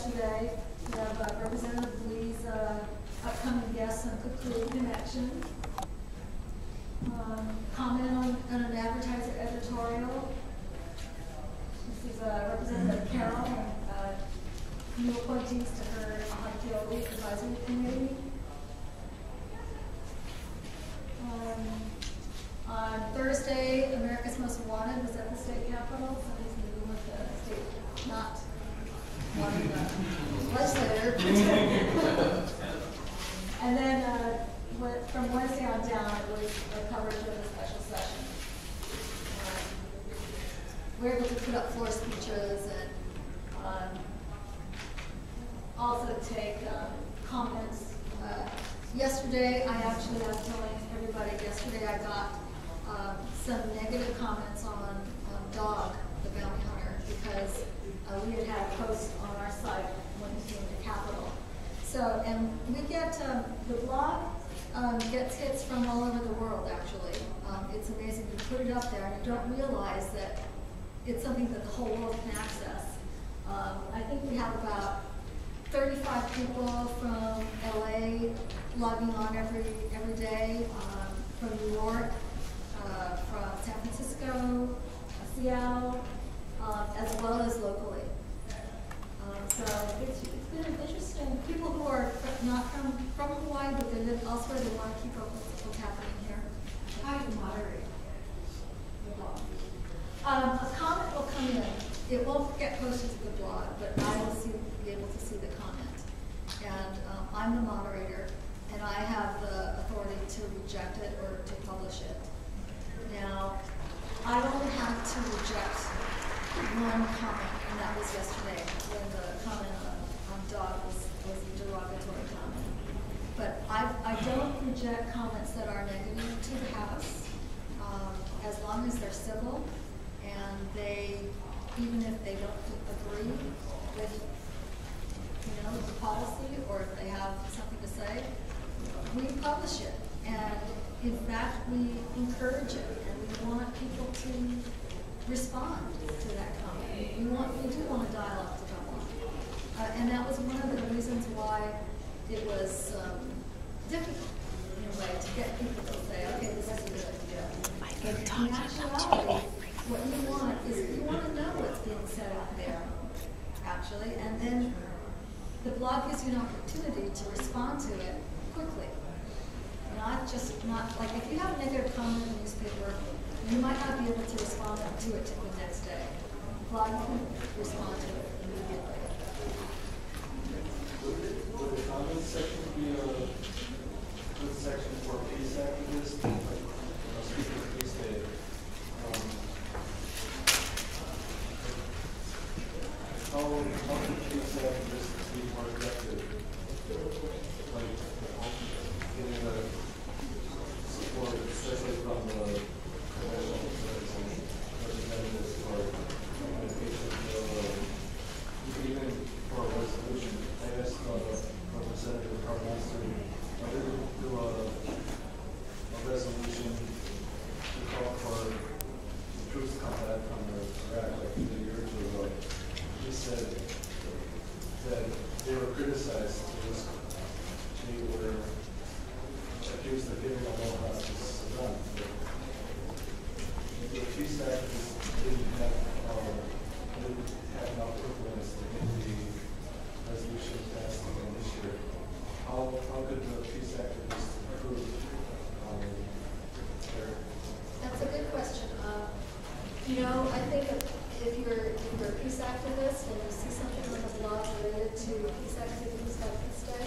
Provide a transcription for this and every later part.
yesterday. We have Representative Lee's upcoming guests on Cook Connection. Comment on an advertiser editorial. This is Representative Carroll and new appointees to her Highfield League Advisory Committee. On Thursday, America's Most Wanted was at the state capitol. Somebody's meeting with the state, not wanting the legislator. And then from Wednesday on down, it was a coverage of a special session. We're able to put up floor speeches and also take comments. Yesterday, I was telling everybody yesterday I got some negative comments on Dog, the bounty hunter, because we had a post on our site when he came to Capitol. So, and we get, the blog gets hits from all over the world, actually. It's amazing. You put it up there and you don't realize that it's something that the whole world can access. I think we have about 35 people from LA logging on every day, from New York, from San Francisco, Seattle, as well as locally. So it's been interesting. People who are not from Hawaii, but they live elsewhere, they want to keep up with what's happening here. How do you moderate the blog? A comment will come in. It won't get posted to the blog, but I will be able to see the comment. And I'm the moderator, and I have the authority to reject it or to publish it. Now, I only have to reject one comment, and that was yesterday when the comment on Dog was a derogatory comment. But I don't reject comments that are negative to the House, as long as they're civil and even if they don't agree with the policy, or if they have something to say, we publish it. And in fact, we encourage it, and we want people to respond to that comment. We do want a dialogue to go on. And that was one of the reasons why it was difficult, in a way, to get people to say, okay, this is a good idea. In actuality, what you want is you want to know what's being said out there, actually, and then the blog gives you an opportunity to respond to it quickly. Not like if you have a negative comment in the newspaper, you might not be able to respond to it till the next day. The blog, you can respond to it immediately. Would the comment section be a good section for peace activists? Speaking of Peace Day, how can peace activists be more effective? Like getting the support, especially from the professional representatives or even for a resolution. I asked Representative Carmaster to do a resolution to call for the troops to come back from Iraq like a year or two ago. He said that they were criticized because they were accused of giving a low hostage Saddam. The peace activists didn't have enough influence to get the resolution passed again this year. How could the peace activists improve their... That's a good question. I think if you're a peace activist and you see something on the blog related to peace activities like this day,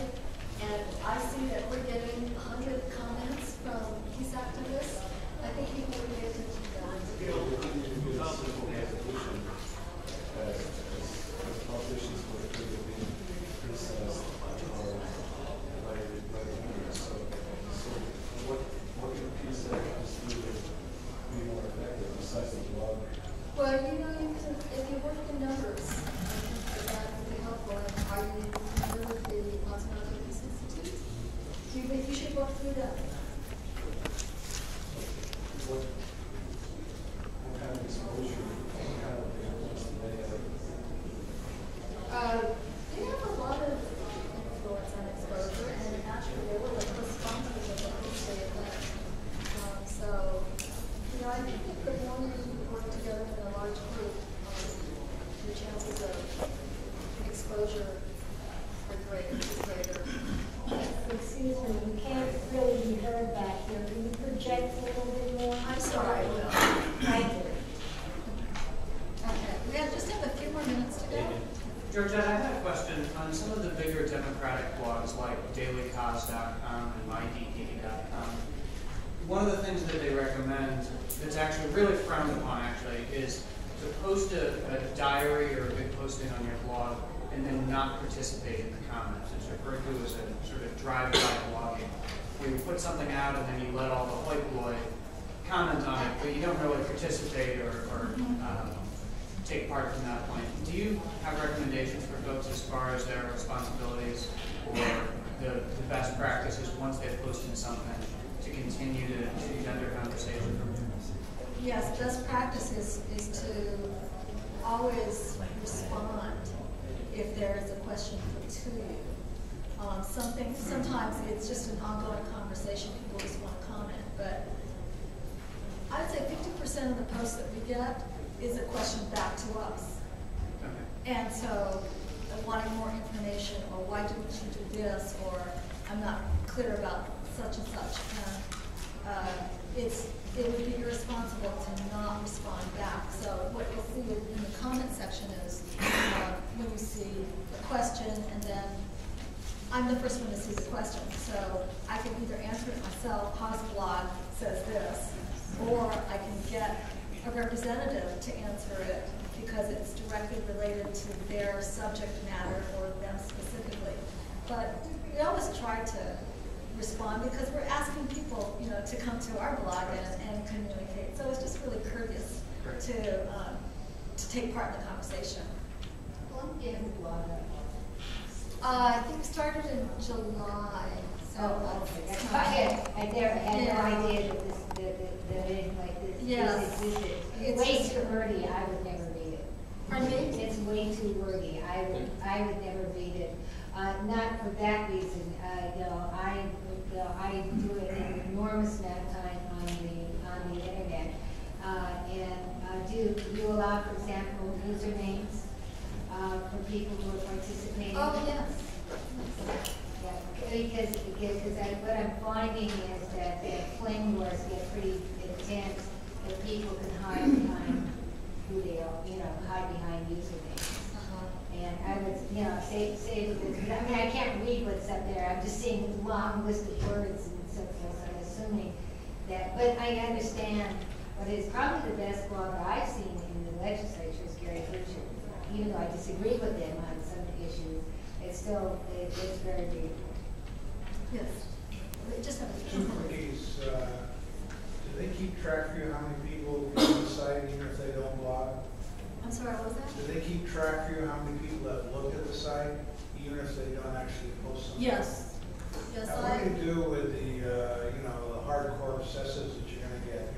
and I see that we're getting 100 comments from peace activists, I think people would pay attention to that. As politicians were being criticized by the members. So what can peace activists do to be more effective besides the blog? Well, you can, if you work in numbers, that would be helpful. Are you familiar with the Continental Peace Institute? You should work through that. What kind of exposure, what kind of influence do they have? They Georgette, I had a question on some of the bigger Democratic blogs like dailycause.com and mydp.com. One of the things that they recommend that's actually really frowned upon is to post a diary or a big posting on your blog and then not participate in the comments. It's referred to as a sort of drive-by blogging, where you put something out and then you let all the white boy comment on it, but you don't really participate or take part from that point. Do you have recommendations for folks as far as their responsibilities or the best practices once they've posted something to continue to engender conversation? Yes, best practice is to always respond if there is a question put to you. Sometimes it's just an ongoing conversation, people just want to comment, but I would say 50% of the posts that we get is a question back to us. Okay. And so wanting more information, or why didn't you do this, or I'm not clear about such and such. It would be irresponsible to not respond back. So what you'll see in the comment section is when you see a question, and then I'm the first one to see the question. So I can either answer it myself, pause the blog, says this, or I can get a representative to answer it because it's directly related to their subject matter or them specifically. But we always try to respond because we're asking people, to come to our blog and communicate. So it's just really courteous to take part in the conversation. When did the blog up? I think it started in July. So okay. I never had no idea that anything like this existed. It's way too wordy. I would never read it. Pardon me? It's way too wordy. I would never read it. Not for that reason. I do it an enormous amount of time on the internet, and do allow, for example, usernames for people who are participating. Oh yes. Yeah, because what I'm finding is that flame wars get pretty intense, that people can hide behind who they are, hide behind usernames. And I would, say with this, I can't read what's up there. I'm just seeing a long list of words and so forth. So I'm assuming that, but I understand what is probably the best blogger I've seen in the legislature is Gary Butcher. Even though I disagree with him on some issues, it's very deep. Yes. They just have a Two quickies. Do they keep track for you how many people go to the site even if they don't blog? I'm sorry, what was that? Do they keep track for you how many people have looked at the site even if they don't actually post something? Yes. Yes, Now, what do you do with the the hardcore obsessives that you're going to get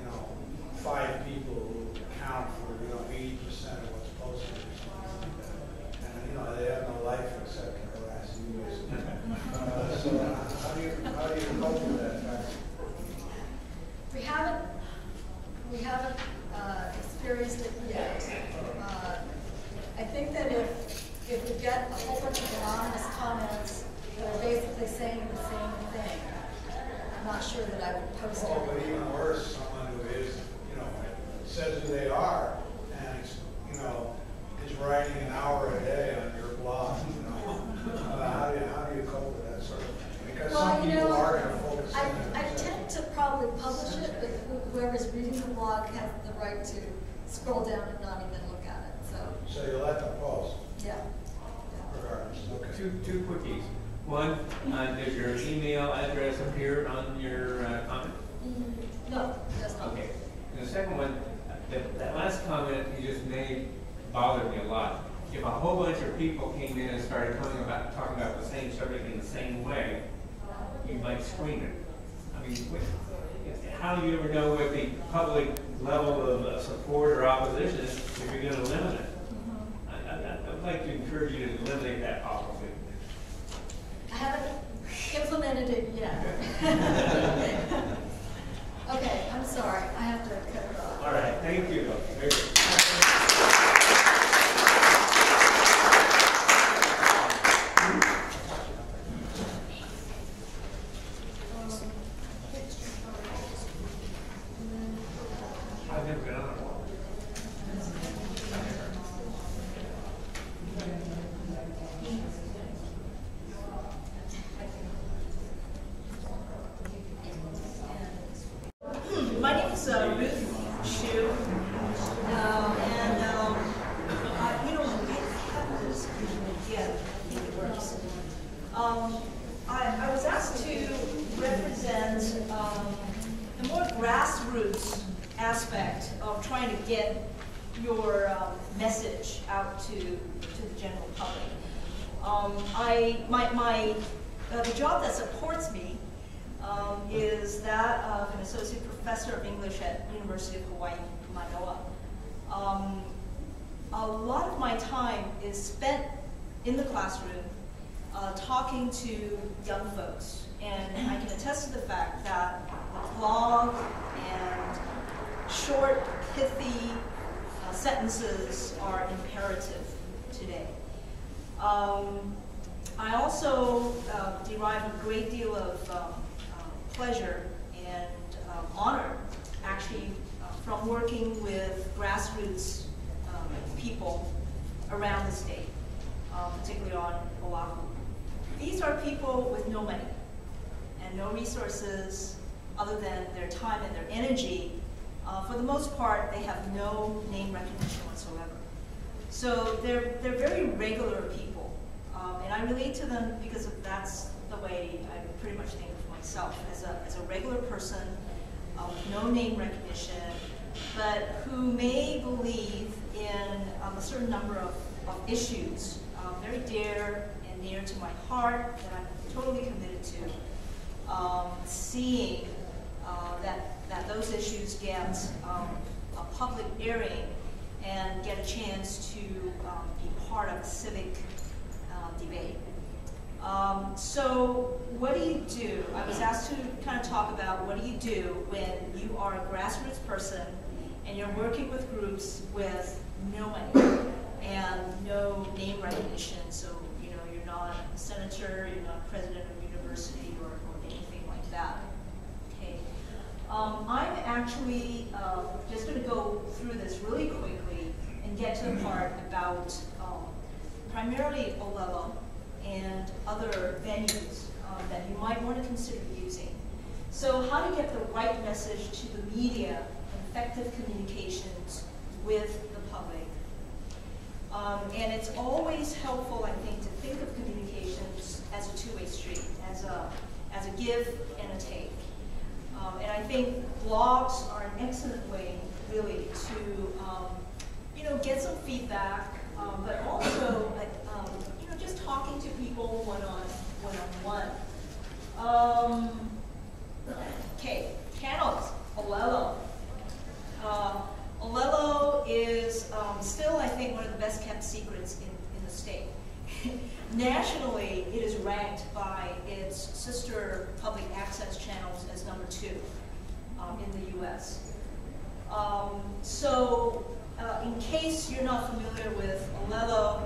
5 people who account for 80% of what's posted or something like that, and they have no life except to harass you basically. So how do you cope with that fact? We haven't experienced it yet. I think that if we get a whole bunch of anonymous comments that are basically saying the same thing, I'm not sure that I would post it. But even worse, someone who is, says who they are and is writing an hour a day on your blog. How do you cope with that sort of thing? Because some people are going to focus on it. I tend to probably publish it, but whoever's reading the blog has the right to scroll down and not even look at it. So you let them post? Yeah. Regardless. Okay. Two quickies. One, does your email address appear on your comment? No, it does not. Okay. And the second one, that last comment you just made bothered me a lot. If a whole bunch of people came in and started talking about the same subject in the same way, you might screen it. I mean, how do you ever know what the public level of support or opposition is if you're going to limit it? I'd like to encourage you to eliminate that policy. I haven't implemented it yet. Okay, I'm sorry. I have to cut it off. All right, thank you. Very good. I've never been on a wall. aspect of trying to get your message out to the general public. The job that supports me is that of an associate professor of English at University of Hawaii, Manoa. A lot of my time is spent in the classroom talking to young folks, and I can attest to the fact that the blog and short, pithy sentences are imperative today. I also derive a great deal of pleasure and honor, actually, from working with grassroots people around the state, particularly on Oahu. These are people with no money and no resources other than their time and their energy. For the most part, they have no name recognition whatsoever. So they're very regular people, and I relate to them because that's the way I pretty much think of myself, as a regular person with no name recognition, but who may believe in a certain number of issues very dear and near to my heart that I'm totally committed to, seeing that those issues get a public airing and get a chance to be part of a civic debate. So what do you do? I was asked to kind of talk about what do you do when you are a grassroots person and you're working with groups with no money and no name recognition. So, you know, you're not a senator, you're not president of a university or anything like that. Okay. I'm actually just going to go through this really quickly and get to the part about primarily Olelo and other venues that you might want to consider using. So how to get the right message to the media, effective communications with the public. And it's always helpful, I think, to think of communications as a two-way street, as a give and a take. And I think blogs are an excellent way, really, to get some feedback, but also just talking to people one-on-one. Okay, channels, Olelo. Olelo is still, I think, one of the best kept secrets in the state. Nationally, it is ranked by its sister public access channels as #2 in the US. So in case you're not familiar with Olelo,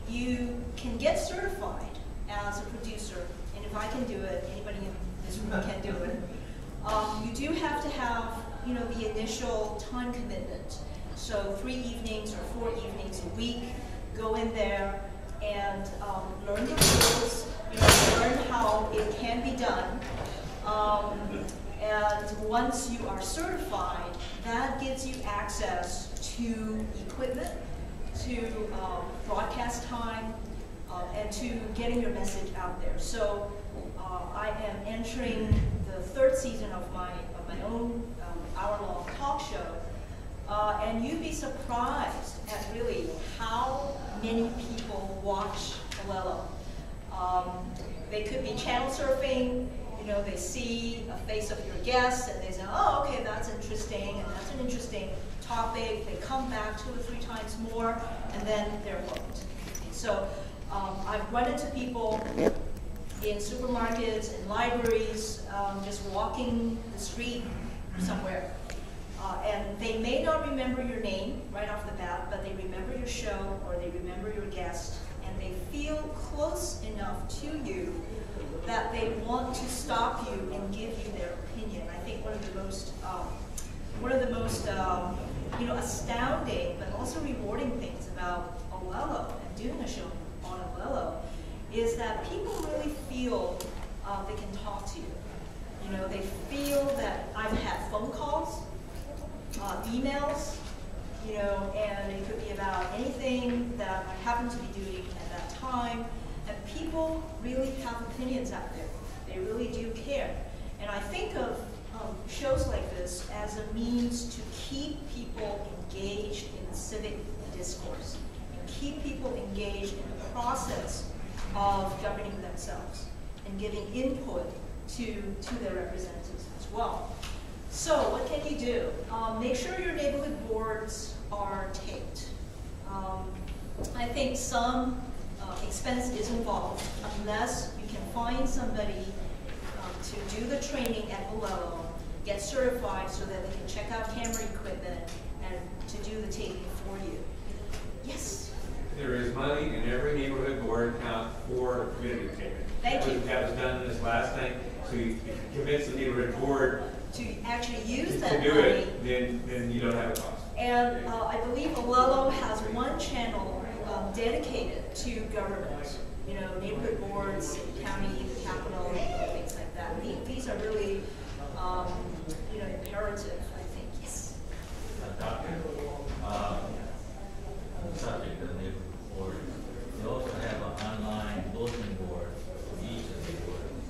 you can get certified as a producer, and if I can do it, anybody in this room can do it. You do have to have, the initial time commitment. So 3 evenings or 4 evenings a week, go in there and learn the rules, learn how it can be done. And once you are certified, that gives you access to equipment, to broadcast time, and to getting your message out there. So I am entering the 3rd season of my own hour-long talk show, and you'd be surprised at really how many people watch Olelo. They could be channel surfing. They see a face of your guest and they say, oh, okay, that's interesting, and that's an interesting topic. They come back 2 or 3 times more, and then they're hooked. So I've run into people in supermarkets, in libraries, just walking the street somewhere. And they may not remember your name right off the bat, but they remember your show or they remember your guest, and they feel close enough to you that they want to stop you and give you their opinion. I think one of the most astounding but also rewarding things about Olelo and doing a show on Olelo is that people really feel they can talk to you. They feel that I've had phone calls, emails, and it could be about anything that I happen to be doing at that time. And people really have opinions out there. They really do care. And I think of shows like this as a means to keep people engaged in civic discourse, and keep people engaged in the process of governing themselves and giving input to their representatives as well. So what can you do? Make sure your neighborhood boards are taped. I think some expense is involved unless you can find somebody to do the training at Olelo, get certified so that they can check out camera equipment and to do the taping for you. Yes? There is money in every neighborhood board account for community taping. Thank you. That was done in this last thing. So you convince the neighborhood board To actually use to that do money. it, then you don't have a cost. And I believe Olelo has one channel dedicated to government. You know, neighborhood boards, county, the capital, things like that. These are really, you know, imperative, I think. Yes. Doctor, on the subject of the neighborhood board, they also have an online bulletin board for each of the boards.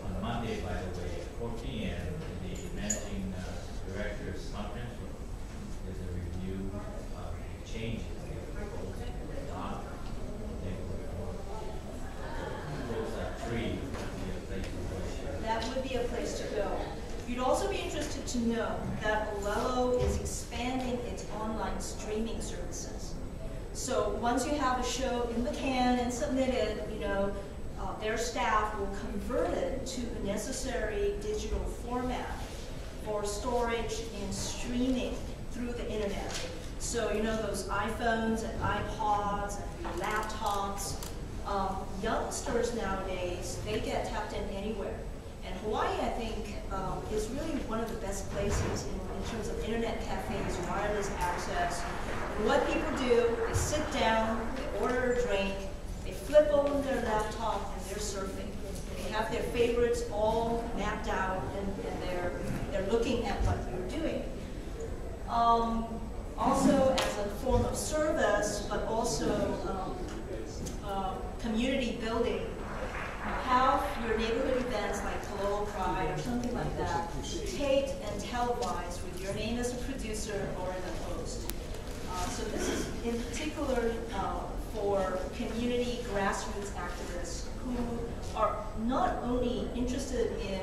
On Monday, by the way, at 4 p.m., the managing director's conference room is a review of changes that are proposed to adopt neighborhood board. Those are free, that would be a place to go. That would be a place to go. You'd also be interested to know that Olelo is expanding its online streaming services. So once you have a show in the can and submitted, you know, their staff will convert it to the necessary digital format for storage and streaming through the internet. So you know those iPhones and iPods and laptops, youngsters nowadays, they get tapped in anywhere. And Hawaii, I think, is really one of the best places in terms of internet cafes, wireless access. And what people do, they sit down, they order a drink, they flip open their laptop, and they're surfing. They have their favorites all mapped out, and they're looking at what you're doing. Also, as a form of service, but also community building, have your neighborhood events like Kalolo Pride or something like that taped and televised with your name as a producer or the host. So this is in particular for community grassroots activists who are not only interested in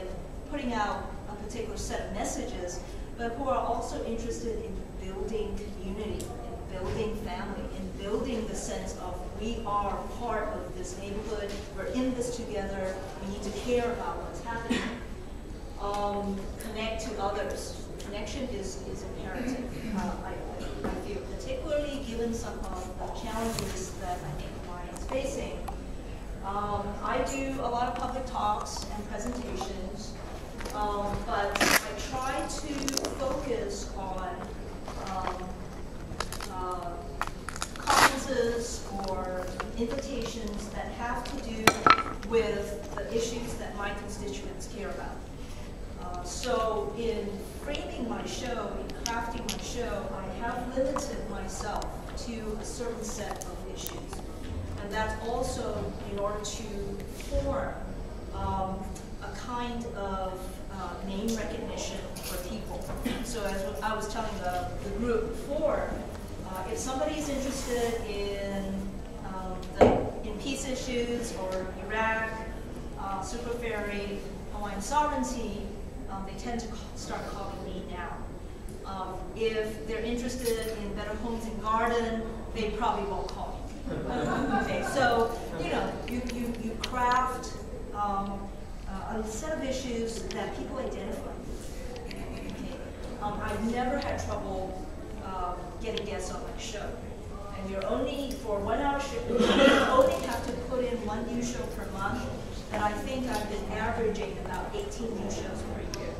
putting out a particular set of messages, but who are also interested in building community, in building family, in building the sense of we are part of this neighborhood, we're in this together, we need to care about what's happening. Connect to others. Connection is imperative. I feel, particularly given some of the challenges that I think Hawaii is facing. I do a lot of public talks and presentations, but I try to focus on conferences or invitations that have to do with the issues that my constituents care about. So in framing my show, in crafting my show, I have limited myself to a certain set of issues. And that's also in order to form a kind of name recognition for people. So as I was telling the group before, if somebody is interested in peace issues or Iraq, Super Ferry, Hawaiian sovereignty, they tend to start calling me now. If they're interested in better homes and garden, they probably won't call me. Okay, so you know, you craft a set of issues that people identify with. Okay. I've never had trouble getting guests on my show. And you're only, for 1 hour show, you only have to put in one new show per month. And I think I've been averaging about 18 new shows per year.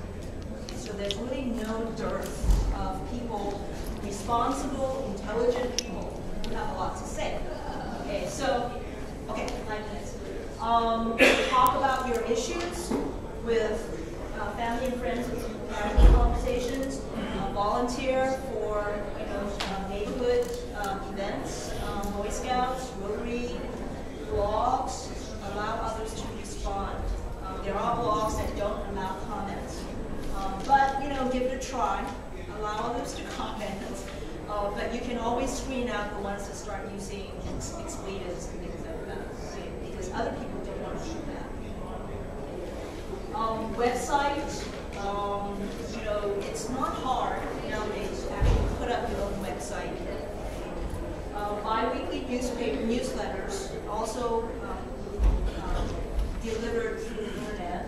So there's really no dearth of people, responsible, intelligent people who have a lot to say. Okay, so, 9 minutes. Talk about your issues with family and friends, family conversations, volunteer for neighborhood events, Boy Scouts, Rotary, blogs, allow others to respond. There are blogs that don't allow comments. But expletives and things like that, because other people don't want to shoot that. Website, you know, it's not hard nowadays to actually put up your own website. Bi-weekly newsletters, also delivered through the internet,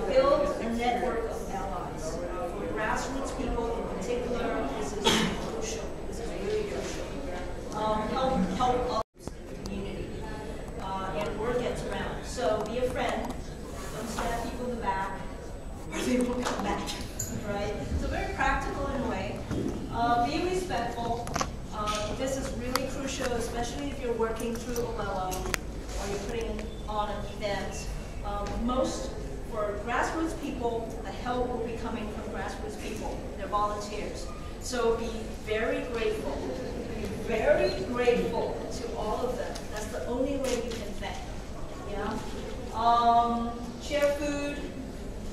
build a network of allies. For grassroots people in particular, this is crucial. This is really crucial. Help others in the community, and word gets around. So be a friend. Don't stab people in the back, or they will come back. Right? So very practical in a way. Be respectful. This is really crucial, especially if you're working through Olelo or you're putting on an event. For grassroots people, the help will be coming from grassroots people. They're volunteers. So be very grateful. Be very grateful to all of them. That's the only way you can thank. Yeah. Share food.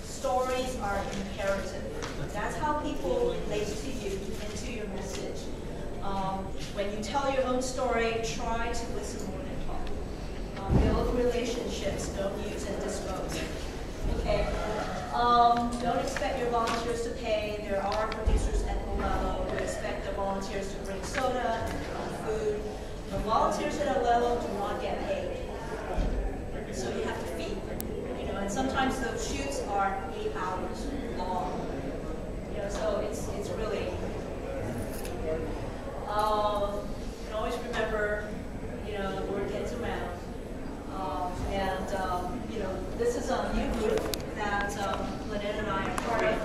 Stories are imperative. That's how people relate to you and to your message. When you tell your own story, try to listen more than talk. Build relationships, don't use and dispose. Okay. Don't expect your volunteers to pay. There are producers at Olelo who expect their volunteers to bring soda and food. The volunteers at Olelo do not get paid. So you have to feed them. You know, and sometimes those shoots are 8 hours long. You know, so it's really. And always remember, you know, the word gets around. You know, this is a new group that Lynette and I are part of.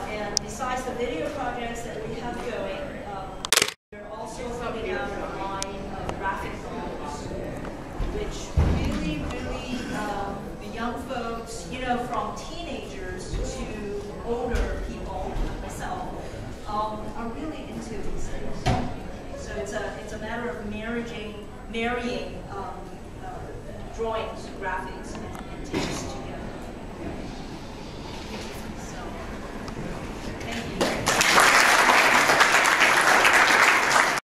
And besides the video projects that we have going, we're also putting out a line of graphic novels, which really, the young folks, you know, from teenagers to older people, like myself, are really into these things. So it's a matter of marrying drawings, graphics,